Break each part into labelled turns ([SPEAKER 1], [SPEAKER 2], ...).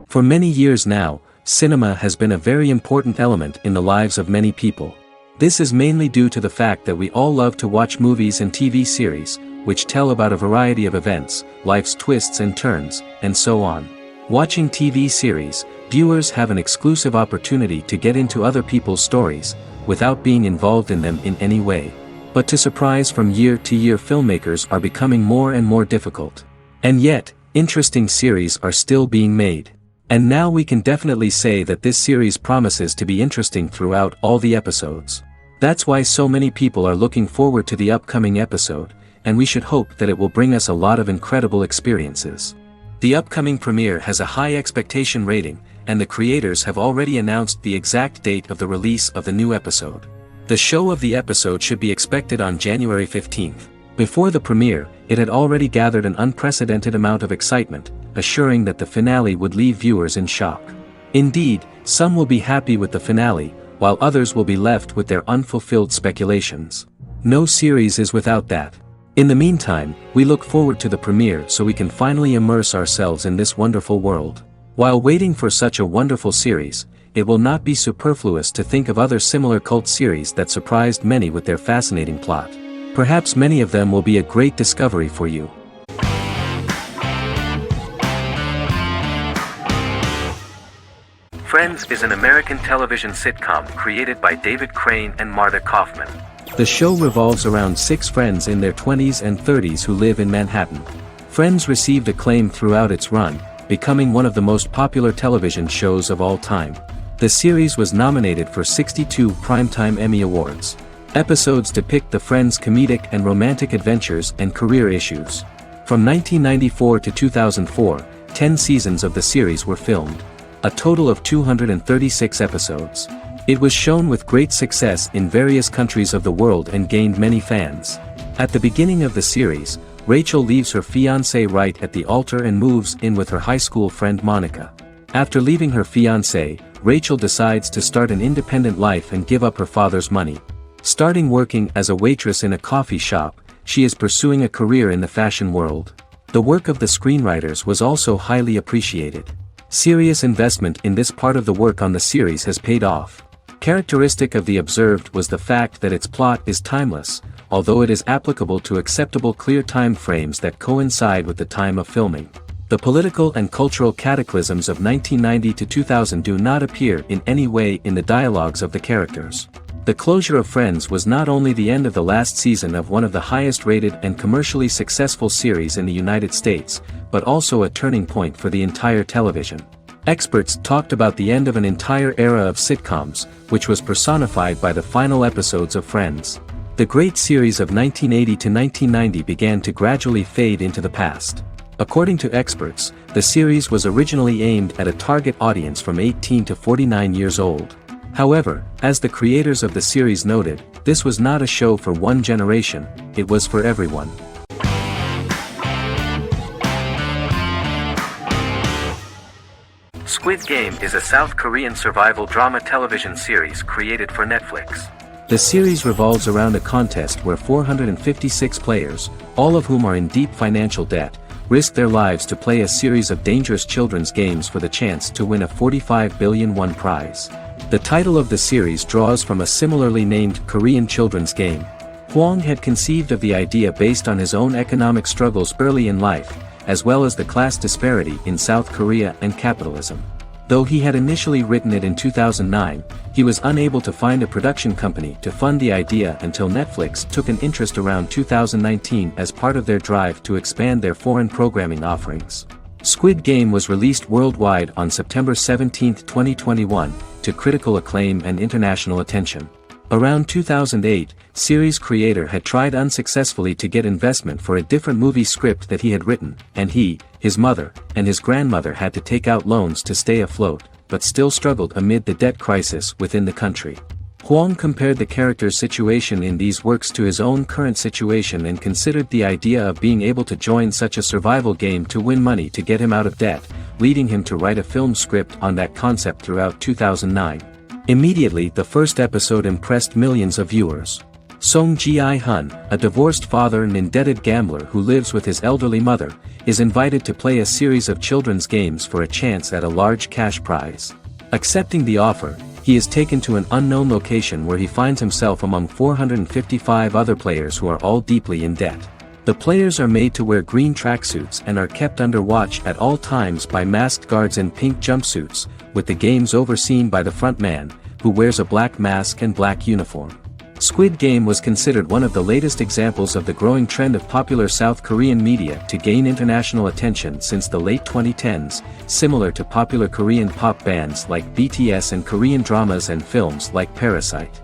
[SPEAKER 1] For many years now, cinema has been a very important element in the lives of many people. This is mainly due to the fact that we all love to watch movies and TV series, which tell about a variety of events, life's twists and turns, and so on. Watching TV series, viewers have an exclusive opportunity to get into other people's stories, without being involved in them in any way. But to surprise from year to year, filmmakers are becoming more and more difficult. And yet, interesting series are still being made. And now we can definitely say that this series promises to be interesting throughout all the episodes. That's why so many people are looking forward to the upcoming episode, and we should hope that it will bring us a lot of incredible experiences. The upcoming premiere has a high expectation rating, and the creators have already announced the exact date of the release of the new episode. The show of the episode should be expected on January 15th. Before the premiere, it had already gathered an unprecedented amount of excitement, assuring that the finale would leave viewers in shock. Indeed, some will be happy with the finale, while others will be left with their unfulfilled speculations. No series is without that. In the meantime, we look forward to the premiere so we can finally immerse ourselves in this wonderful world. While waiting for such a wonderful series, it will not be superfluous to think of other similar cult series that surprised many with their fascinating plot. Perhaps many of them will be a great discovery for you. Friends is an American television sitcom created by David Crane and Marta Kaufman. The show revolves around 6 friends in their 20s and 30s who live in Manhattan. Friends received acclaim throughout its run, becoming one of the most popular television shows of all time. The series was nominated for 62 Primetime Emmy Awards. Episodes depict the friends' comedic and romantic adventures and career issues. From 1994 to 2004, 10 seasons of the series were filmed. A total of 236 episodes. It was shown with great success in various countries of the world and gained many fans. At the beginning of the series, Rachel leaves her fiancé right at the altar and moves in with her high school friend Monica. After leaving her fiancé, Rachel decides to start an independent life and give up her father's money. Starting working as a waitress in a coffee shop, she is pursuing a career in the fashion world. The work of the screenwriters was also highly appreciated. Serious investment in this part of the work on the series has paid off. Characteristic of The Observed was the fact that its plot is timeless, although it is applicable to acceptable clear time frames that coincide with the time of filming. The political and cultural cataclysms of 1990 to 2000 do not appear in any way in the dialogues of the characters. The closure of Friends was not only the end of the last season of one of the highest-rated and commercially successful series in the United States, but also a turning point for the entire television. Experts talked about the end of an entire era of sitcoms, which was personified by the final episodes of Friends. The great series of 1980 to 1990 began to gradually fade into the past. According to experts, the series was originally aimed at a target audience from 18 to 49 years old. However, as the creators of the series noted, this was not a show for one generation, it was for everyone. Squid Game is a South Korean survival drama television series created for Netflix. The series revolves around a contest where 456 players, all of whom are in deep financial debt, risk their lives to play a series of dangerous children's games for the chance to win a 45 billion won prize. The title of the series draws from a similarly named Korean children's game. Hwang had conceived of the idea based on his own economic struggles early in life, as well as the class disparity in South Korea and capitalism. Though he had initially written it in 2009, he was unable to find a production company to fund the idea until Netflix took an interest around 2019 as part of their drive to expand their foreign programming offerings. Squid Game was released worldwide on September 17, 2021, to critical acclaim and international attention. Around 2008, series creator had tried unsuccessfully to get investment for a different movie script that he had written, and he, his mother, and his grandmother had to take out loans to stay afloat, but still struggled amid the debt crisis within the country. Hwang compared the character's situation in these works to his own current situation and considered the idea of being able to join such a survival game to win money to get him out of debt, leading him to write a film script on that concept throughout 2009. Immediately the first episode impressed millions of viewers. Song Ji-hun, a divorced father and indebted gambler who lives with his elderly mother, is invited to play a series of children's games for a chance at a large cash prize. Accepting the offer, he is taken to an unknown location where he finds himself among 455 other players who are all deeply in debt. The players are made to wear green tracksuits and are kept under watch at all times by masked guards in pink jumpsuits, with the games overseen by the front man, who wears a black mask and black uniform. Squid Game was considered one of the latest examples of the growing trend of popular South Korean media to gain international attention since the late 2010s, similar to popular Korean pop bands like BTS and Korean dramas and films like Parasite.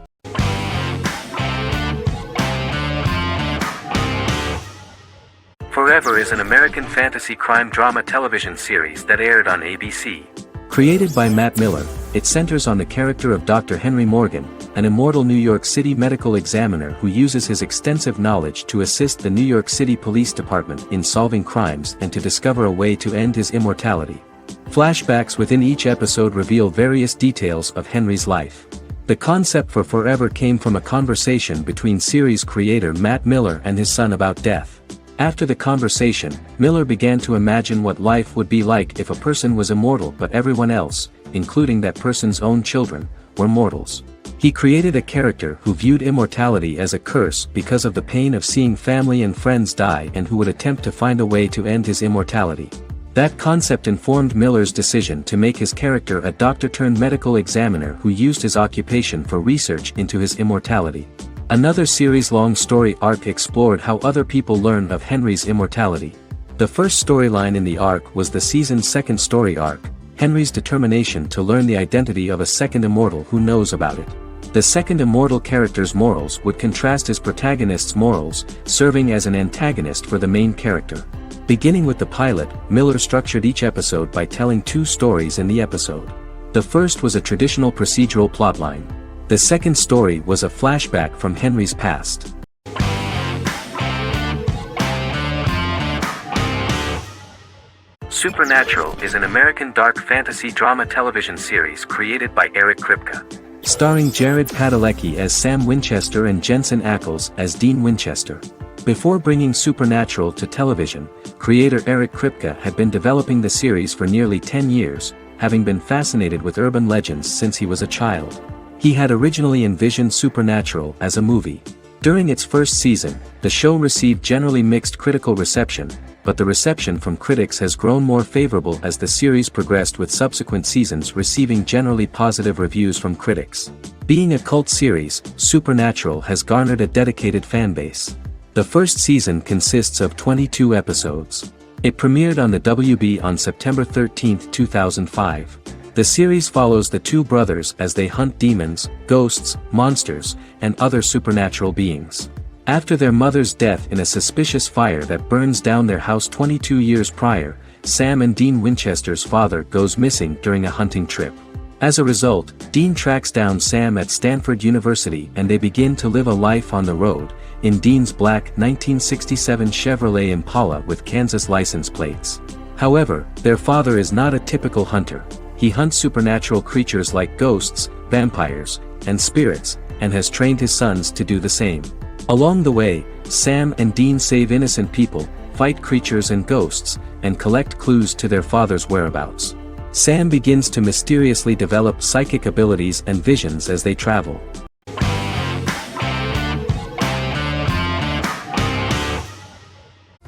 [SPEAKER 1] Forever is an American fantasy crime drama television series that aired on ABC. Created by Matt Miller, it centers on the character of Dr. Henry Morgan, an immortal New York City medical examiner who uses his extensive knowledge to assist the New York City Police Department in solving crimes and to discover a way to end his immortality. Flashbacks within each episode reveal various details of Henry's life. The concept for Forever came from a conversation between series creator Matt Miller and his son about death. After the conversation, Miller began to imagine what life would be like if a person was immortal but everyone else, including that person's own children, were mortals. He created a character who viewed immortality as a curse because of the pain of seeing family and friends die and who would attempt to find a way to end his immortality. That concept informed Miller's decision to make his character a doctor-turned-medical examiner who used his occupation for research into his immortality. Another series-long story arc explored how other people learned of Henry's immortality. The first storyline in the arc was the season's second story arc, Henry's determination to learn the identity of a second immortal who knows about it. The second immortal character's morals would contrast his protagonist's morals, serving as an antagonist for the main character. Beginning with the pilot, Miller structured each episode by telling two stories in the episode. The first was a traditional procedural plotline. The second story was a flashback from Henry's past. Supernatural is an American dark fantasy drama television series created by Eric Kripke. Starring Jared Padalecki as Sam Winchester and Jensen Ackles as Dean Winchester. Before bringing Supernatural to television, creator Eric Kripke had been developing the series for nearly 10 years, having been fascinated with urban legends since he was a child. He had originally envisioned Supernatural as a movie. During its first season, the show received generally mixed critical reception, but the reception from critics has grown more favorable as the series progressed, with subsequent seasons receiving generally positive reviews from critics. Being a cult series, Supernatural has garnered a dedicated fan base. The first season consists of 22 episodes. It premiered on the WB on September 13, 2005. The series follows the two brothers as they hunt demons, ghosts, monsters, and other supernatural beings. After their mother's death in a suspicious fire that burns down their house 22 years prior, Sam and Dean Winchester's father goes missing during a hunting trip. As a result, Dean tracks down Sam at Stanford University and they begin to live a life on the road, in Dean's black 1967 Chevrolet Impala with Kansas license plates. However, their father is not a typical hunter. He hunts supernatural creatures like ghosts, vampires, and spirits, and has trained his sons to do the same. Along the way, Sam and Dean save innocent people, fight creatures and ghosts, and collect clues to their father's whereabouts. Sam begins to mysteriously develop psychic abilities and visions as they travel.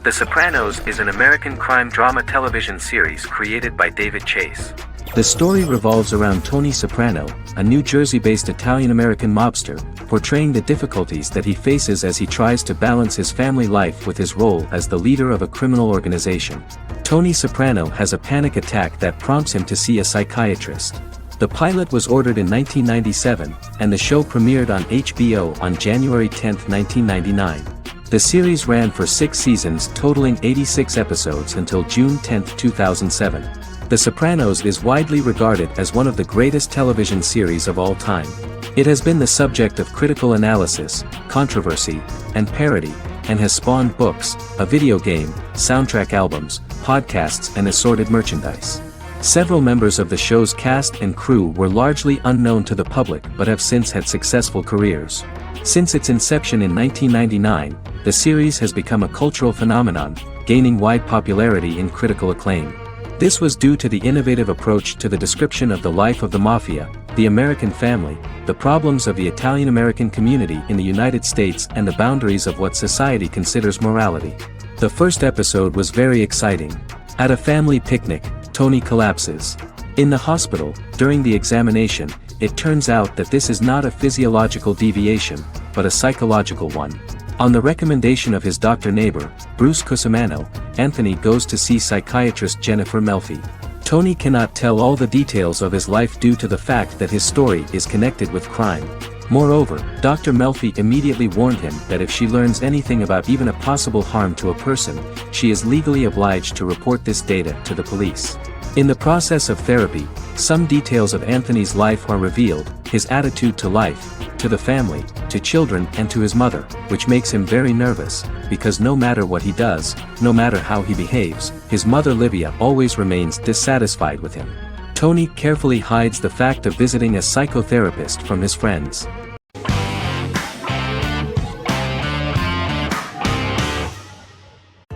[SPEAKER 1] The Sopranos is an American crime drama television series created by David Chase. The story revolves around Tony Soprano, a New Jersey-based Italian-American mobster, portraying the difficulties that he faces as he tries to balance his family life with his role as the leader of a criminal organization. Tony Soprano has a panic attack that prompts him to see a psychiatrist. The pilot was ordered in 1997, and the show premiered on HBO on January 10, 1999. The series ran for 6 seasons totaling 86 episodes until June 10, 2007. The Sopranos is widely regarded as one of the greatest television series of all time. It has been the subject of critical analysis, controversy, and parody, and has spawned books, a video game, soundtrack albums, podcasts and assorted merchandise. Several members of the show's cast and crew were largely unknown to the public but have since had successful careers. Since its inception in 1999, the series has become a cultural phenomenon, gaining wide popularity and critical acclaim. This was due to the innovative approach to the description of the life of the mafia, the American family, the problems of the Italian-American community in the United States and the boundaries of what society considers morality. The first episode was very exciting. At a family picnic, Tony collapses. In the hospital, during the examination, it turns out that this is not a physiological deviation, but a psychological one. On the recommendation of his doctor neighbor, Bruce Cusimano, Anthony goes to see psychiatrist Jennifer Melfi. Tony cannot tell all the details of his life due to the fact that his story is connected with crime. Moreover, Dr. Melfi immediately warned him that if she learns anything about even a possible harm to a person, she is legally obliged to report this data to the police. In the process of therapy, some details of Anthony's life are revealed, his attitude to life, to the family, to children and to his mother, which makes him very nervous, because no matter what he does, no matter how he behaves, his mother Livia always remains dissatisfied with him. Tony carefully hides the fact of visiting a psychotherapist from his friends.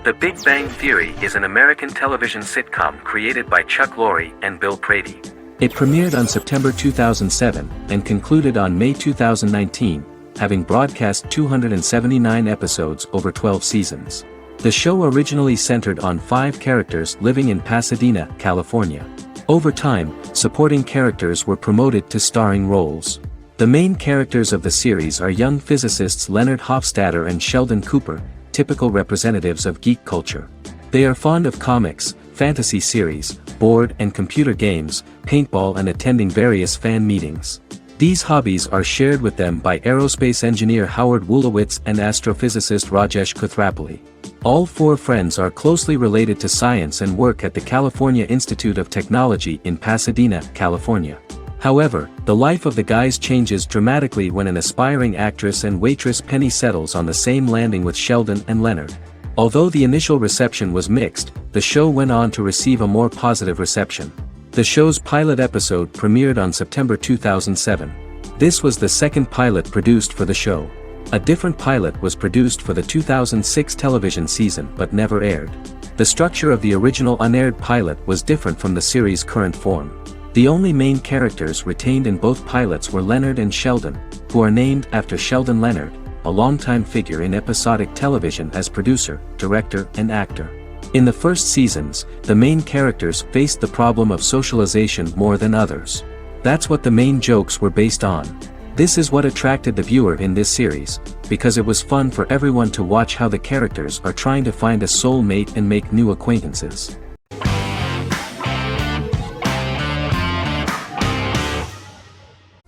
[SPEAKER 1] The Big Bang Theory is an American television sitcom created by Chuck Lorre and Bill Prady. It premiered on September 2007 and concluded on May 2019, having broadcast 279 episodes over 12 seasons. The show originally centered on 5 characters living in Pasadena, California. Over time, supporting characters were promoted to starring roles. The main characters of the series are young physicists Leonard Hofstadter and Sheldon Cooper, typical representatives of geek culture. They are fond of comics, fantasy series, board and computer games, paintball and attending various fan meetings. These hobbies are shared with them by aerospace engineer Howard Wolowitz and astrophysicist Rajesh Kuthrapalli. All 4 friends are closely related to science and work at the California Institute of Technology in Pasadena, California. However, the life of the guys changes dramatically when an aspiring actress and waitress Penny settles on the same landing with Sheldon and Leonard. Although the initial reception was mixed, the show went on to receive a more positive reception. The show's pilot episode premiered on September 2007. This was the second pilot produced for the show. A different pilot was produced for the 2006 television season but never aired. The structure of the original unaired pilot was different from the series' current form. The only main characters retained in both pilots were Leonard and Sheldon, who are named after Sheldon Leonard, a longtime figure in episodic television as producer, director, and actor. In the first seasons, the main characters faced the problem of socialization more than others. That's what the main jokes were based on. This is what attracted the viewer in this series, because it was fun for everyone to watch how the characters are trying to find a soul mate and make new acquaintances.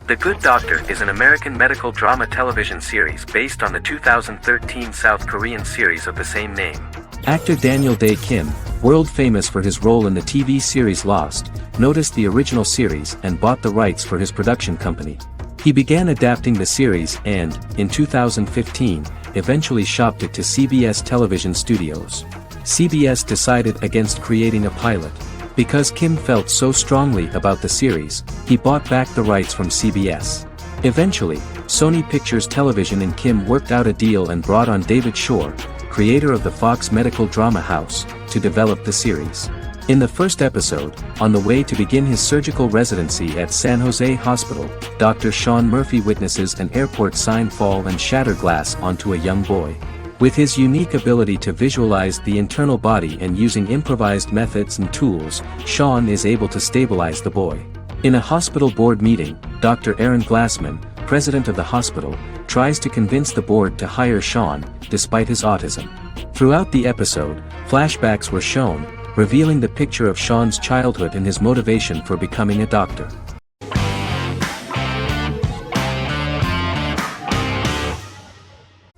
[SPEAKER 1] The Good Doctor is an American medical drama television series based on the 2013 South Korean series of the same name. Actor Daniel Dae Kim, world famous for his role in the TV series Lost, noticed the original series and bought the rights for his production company. He began adapting the series and, in 2015, eventually shopped it to CBS Television Studios. CBS decided against creating a pilot. Because Kim felt so strongly about the series, he bought back the rights from CBS. Eventually, Sony Pictures Television and Kim worked out a deal and brought on David Shore, creator of the Fox medical drama house, to develop the series. In the first episode, on the way to begin his surgical residency at San Jose Hospital, Dr. Sean Murphy witnesses an airport sign fall and shatter glass onto a young boy. With his unique ability to visualize the internal body and using improvised methods and tools, Sean is able to stabilize the boy. In a hospital board meeting, Dr. Aaron Glassman, president of the hospital, tries to convince the board to hire Sean, despite his autism. Throughout the episode, flashbacks were shown, revealing the picture of Sean's childhood and his motivation for becoming a doctor.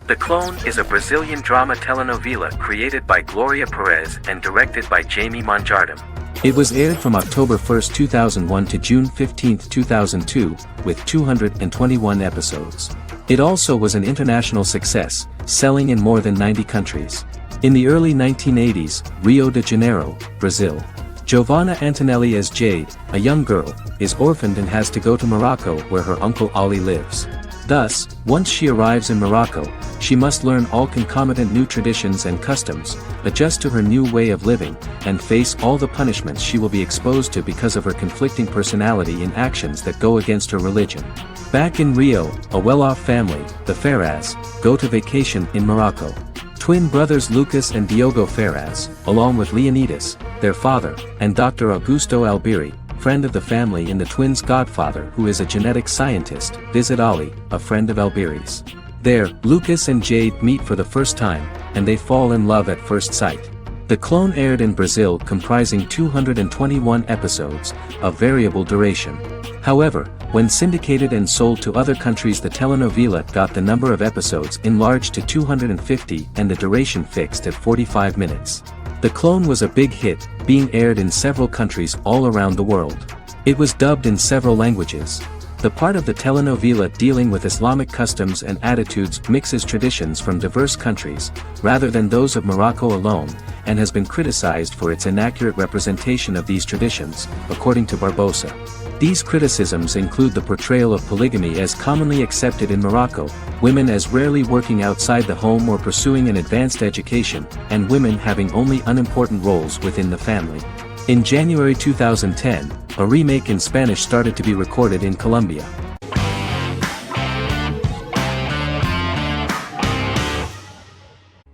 [SPEAKER 1] The Clone is a Brazilian drama telenovela created by Gloria Perez and directed by Jamie Monjardim. It was aired from October 1, 2001 to June 15, 2002, with 221 episodes. It also was an international success, selling in more than 90 countries. In the early 1980s, Rio de Janeiro, Brazil. Giovanna Antonelli as Jade, a young girl, is orphaned and has to go to Morocco where her uncle Ali lives. Thus, once she arrives in Morocco, she must learn all concomitant new traditions and customs, adjust to her new way of living, and face all the punishments she will be exposed to because of her conflicting personality in actions that go against her religion. Back in Rio, a well-off family, the Ferraz, go to vacation in Morocco. Twin brothers Lucas and Diogo Ferraz, along with Leonidas, their father, and Dr. Augusto Albiri, friend of the family and the twins' godfather who is a genetic scientist, visit Ali, a friend of Albiri's. There, Lucas and Jade meet for the first time, and they fall in love at first sight. The clone aired in Brazil comprising 221 episodes, of variable duration. However, when syndicated and sold to other countries, the telenovela got the number of episodes enlarged to 250 and the duration fixed at 45 minutes. The clone was a big hit, being aired in several countries all around the world. It was dubbed in several languages. The part of the telenovela dealing with Islamic customs and attitudes mixes traditions from diverse countries, rather than those of Morocco alone, and has been criticized for its inaccurate representation of these traditions, according to Barbosa. These criticisms include the portrayal of polygamy as commonly accepted in Morocco, women as rarely working outside the home or pursuing an advanced education, and women having only unimportant roles within the family. In January 2010, a remake in Spanish started to be recorded in Colombia.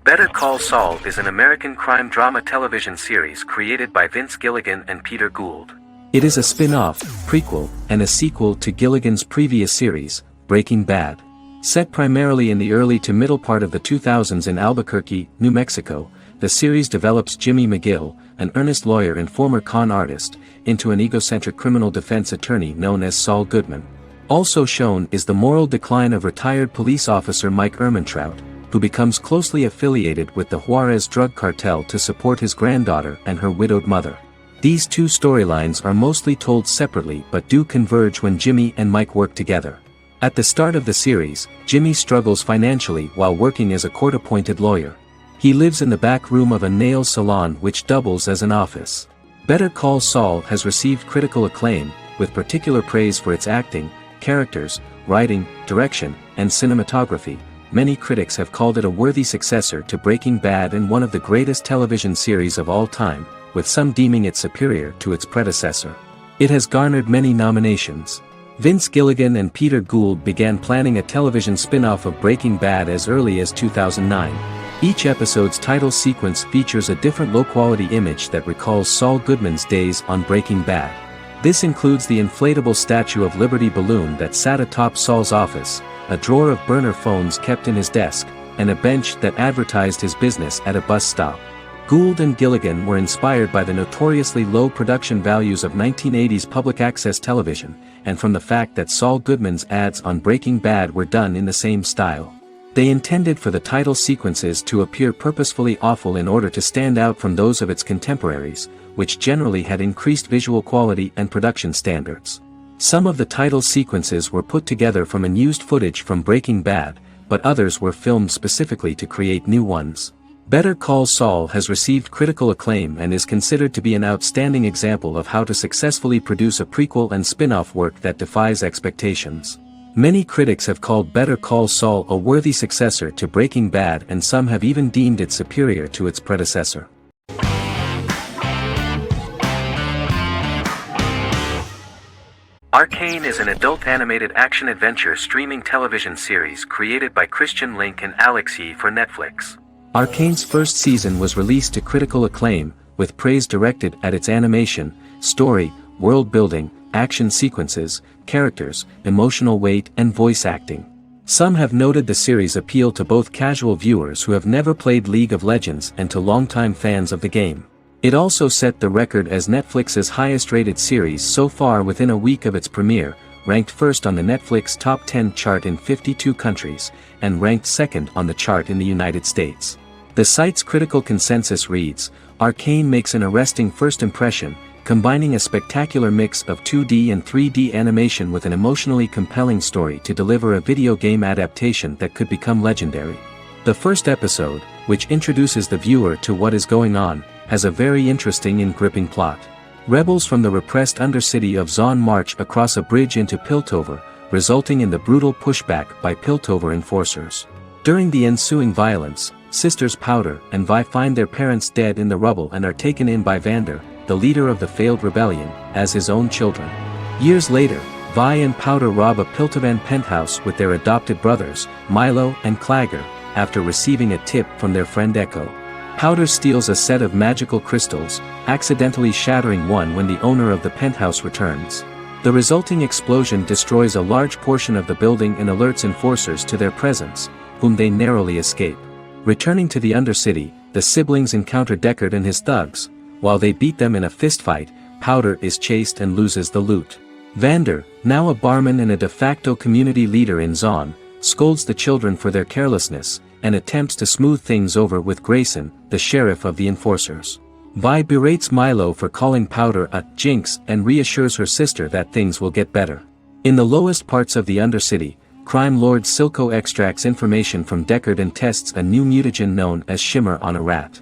[SPEAKER 1] Better Call Saul is an American crime drama television series created by Vince Gilligan and Peter Gould. It is a spin-off, prequel, and a sequel to Gilligan's previous series, Breaking Bad. Set primarily in the early to middle part of the 2000s in Albuquerque, New Mexico, the series develops Jimmy McGill, an earnest lawyer and former con artist, into an egocentric criminal defense attorney known as Saul Goodman. Also shown is the moral decline of retired police officer Mike Ehrmantraut, who becomes closely affiliated with the Juarez drug cartel to support his granddaughter and her widowed mother. These two storylines are mostly told separately but do converge when Jimmy and Mike work together. At the start of the series, Jimmy struggles financially while working as a court-appointed lawyer. He lives in the back room of a nail salon which doubles as an office. Better Call Saul has received critical acclaim, with particular praise for its acting, characters, writing, direction, and cinematography. Many critics have called it a worthy successor to Breaking Bad and one of the greatest television series of all time, with some deeming it superior to its predecessor. It has garnered many nominations. Vince Gilligan and Peter Gould began planning a television spin-off of Breaking Bad as early as 2009. Each episode's title sequence features a different low-quality image that recalls Saul Goodman's days on Breaking Bad. This includes the inflatable Statue of Liberty balloon that sat atop Saul's office, a drawer of burner phones kept in his desk, and a bench that advertised his business at a bus stop. Gould and Gilligan were inspired by the notoriously low production values of 1980s public access television, and from the fact that Saul Goodman's ads on Breaking Bad were done in the same style. They intended for the title sequences to appear purposefully awful in order to stand out from those of its contemporaries, which generally had increased visual quality and production standards. Some of the title sequences were put together from unused footage from Breaking Bad, but others were filmed specifically to create new ones. Better Call Saul has received critical acclaim and is considered to be an outstanding example of how to successfully produce a prequel and spin-off work that defies expectations. Many critics have called Better Call Saul a worthy successor to Breaking Bad, and some have even deemed it superior to its predecessor. Arcane is an adult animated action-adventure streaming television series created by Christian Link and Alex Yee for Netflix. Arcane's first season was released to critical acclaim, with praise directed at its animation, story, world building, action sequences, characters, emotional weight and voice acting. Some have noted the series' appeal to both casual viewers who have never played League of Legends and to longtime fans of the game. It also set the record as Netflix's highest-rated series so far within a week of its premiere, ranked first on the Netflix Top 10 chart in 52 countries, and ranked second on the chart in the United States. The site's critical consensus reads, "Arcane makes an arresting first impression, combining a spectacular mix of 2D and 3D animation with an emotionally compelling story to deliver a video game adaptation that could become legendary." The first episode, which introduces the viewer to what is going on, has a very interesting and gripping plot. Rebels from the repressed undercity of Zon march across a bridge into Piltover, resulting in the brutal pushback by Piltover enforcers. During the ensuing violence, sisters Powder and Vi find their parents dead in the rubble and are taken in by Vander, the leader of the failed rebellion, as his own children. Years later, Vi and Powder rob a Piltovan penthouse with their adopted brothers, Milo and Clagger, after receiving a tip from their friend Echo. Powder steals a set of magical crystals, accidentally shattering one when the owner of the penthouse returns. The resulting explosion destroys a large portion of the building and alerts enforcers to their presence, whom they narrowly escape. Returning to the Undercity, the siblings encounter Deckard and his thugs. While they beat them in a fistfight, Powder is chased and loses the loot. Vander, now a barman and a de facto community leader in Zon, scolds the children for their carelessness, and attempts to smooth things over with Grayson, the sheriff of the enforcers. Vi berates Milo for calling Powder a jinx and reassures her sister that things will get better. In the lowest parts of the Undercity, crime lord Silco extracts information from Deckard and tests a new mutagen known as Shimmer on a rat.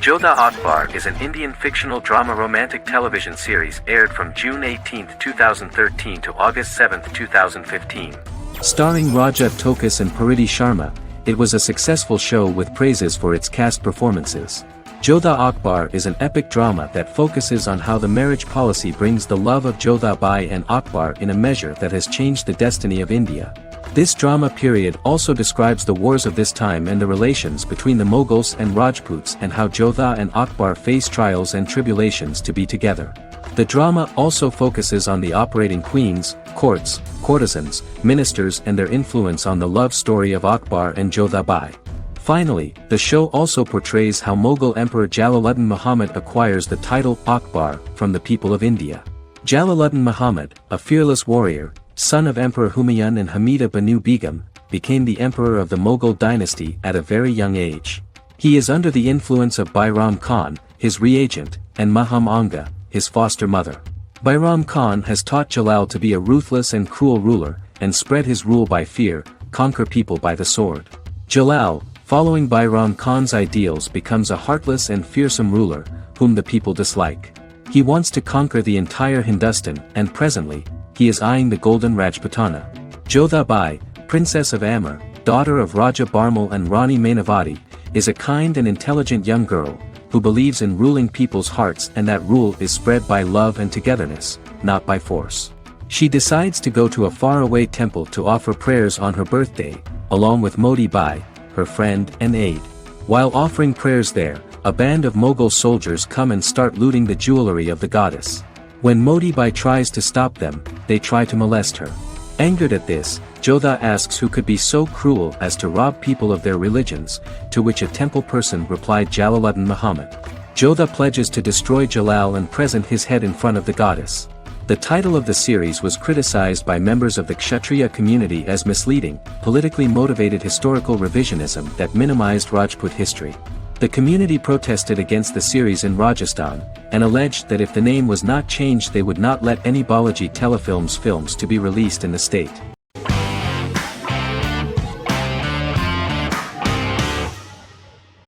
[SPEAKER 1] Jodha Akbar is an Indian fictional drama romantic television series aired from June 18, 2013 to August 7, 2015. Starring Raja Tokas and Pariti Sharma, it was a successful show with praises for its cast performances. Jodha Akbar is an epic drama that focuses on how the marriage policy brings the love of Jodha Bai and Akbar in a measure that has changed the destiny of India. This drama period also describes the wars of this time and the relations between the Mughals and Rajputs and how Jodha and Akbar face trials and tribulations to be together. The drama also focuses on the operating queens, courts, courtesans, ministers and their influence on the love story of Akbar and Jodha Bai. Finally, the show also portrays how Mughal Emperor Jalaluddin Muhammad acquires the title Akbar from the people of India. Jalaluddin Muhammad, a fearless warrior, son of Emperor Humayun and Hamida Banu Begum, became the emperor of the Mughal dynasty at a very young age. He is under the influence of Bairam Khan, his reagent, and Maham Anga, his foster mother. Bairam Khan has taught Jalal to be a ruthless and cruel ruler, and spread his rule by fear, conquer people by the sword. Jalal, following Bairam Khan's ideals, becomes a heartless and fearsome ruler, whom the people dislike. He wants to conquer the entire Hindustan, and presently, he is eyeing the Golden Rajputana. Jodha Bai, Princess of Amber, daughter of Raja Barmal and Rani Mainavati, is a kind and intelligent young girl, who believes in ruling people's hearts and that rule is spread by love and togetherness, not by force. She decides to go to a faraway temple to offer prayers on her birthday, along with Modi Bai, her friend and aide. While offering prayers there, a band of Mughal soldiers come and start looting the jewelry of the goddess. When Modi Bai tries to stop them, they try to molest her. Angered at this, Jodha asks who could be so cruel as to rob people of their religions, to which a temple person replied Jalaluddin Muhammad. Jodha pledges to destroy Jalal and present his head in front of the goddess. The title of the series was criticized by members of the Kshatriya community as misleading, politically motivated historical revisionism that minimized Rajput history. The community protested against the series in Rajasthan, and alleged that if the name was not changed they would not let any Balaji Telefilms films to be released in the state.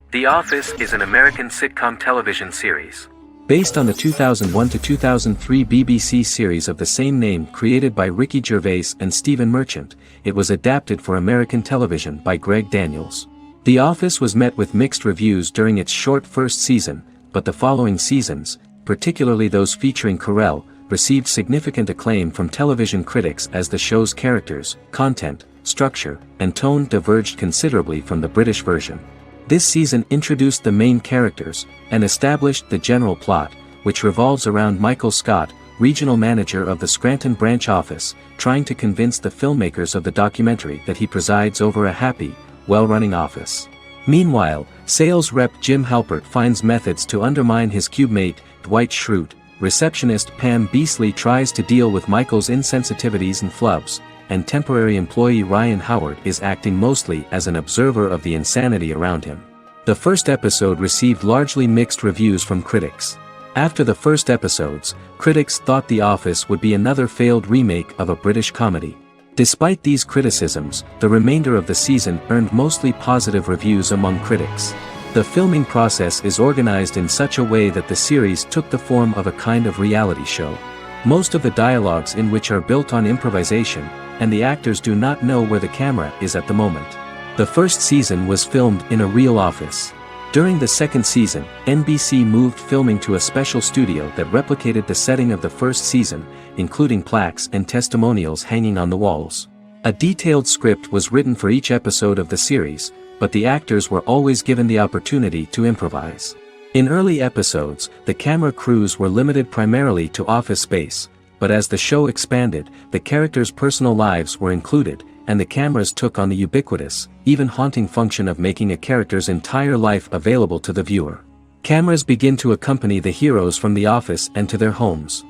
[SPEAKER 1] The Office is an American sitcom television series. Based on the 2001 to 2003 BBC series of the same name created by Ricky Gervais and Stephen Merchant, it was adapted for American television by Greg Daniels. The Office was met with mixed reviews during its short first season, but the following seasons, particularly those featuring Carell, received significant acclaim from television critics as the show's characters, content, structure, and tone diverged considerably from the British version. This season introduced the main characters, and established the general plot, which revolves around Michael Scott, regional manager of the Scranton branch office, trying to convince the filmmakers of the documentary that he presides over a happy, well-running office. Meanwhile, sales rep Jim Halpert finds methods to undermine his cube mate, Dwight Schrute. Receptionist Pam Beasley tries to deal with Michael's insensitivities and flubs, and temporary employee Ryan Howard is acting mostly as an observer of the insanity around him. The first episode received largely mixed reviews from critics. After the first episodes, critics thought The Office would be another failed remake of a British comedy. Despite these criticisms, the remainder of the season earned mostly positive reviews among critics. The filming process is organized in such a way that the series took the form of a kind of reality show. Most of the dialogues in which are built on improvisation, and the actors do not know where the camera is at the moment. The first season was filmed in a real office. During the second season, NBC moved filming to a special studio that replicated the setting of the first season, including plaques and testimonials hanging on the walls. A detailed script was written for each episode of the series, but the actors were always given the opportunity to improvise. In early episodes, the camera crews were limited primarily to office space, but as the show expanded, the characters' personal lives were included, and the cameras took on the ubiquitous, even haunting function of making a character's entire life available to the viewer. Cameras begin to accompany the heroes from the office and to their homes.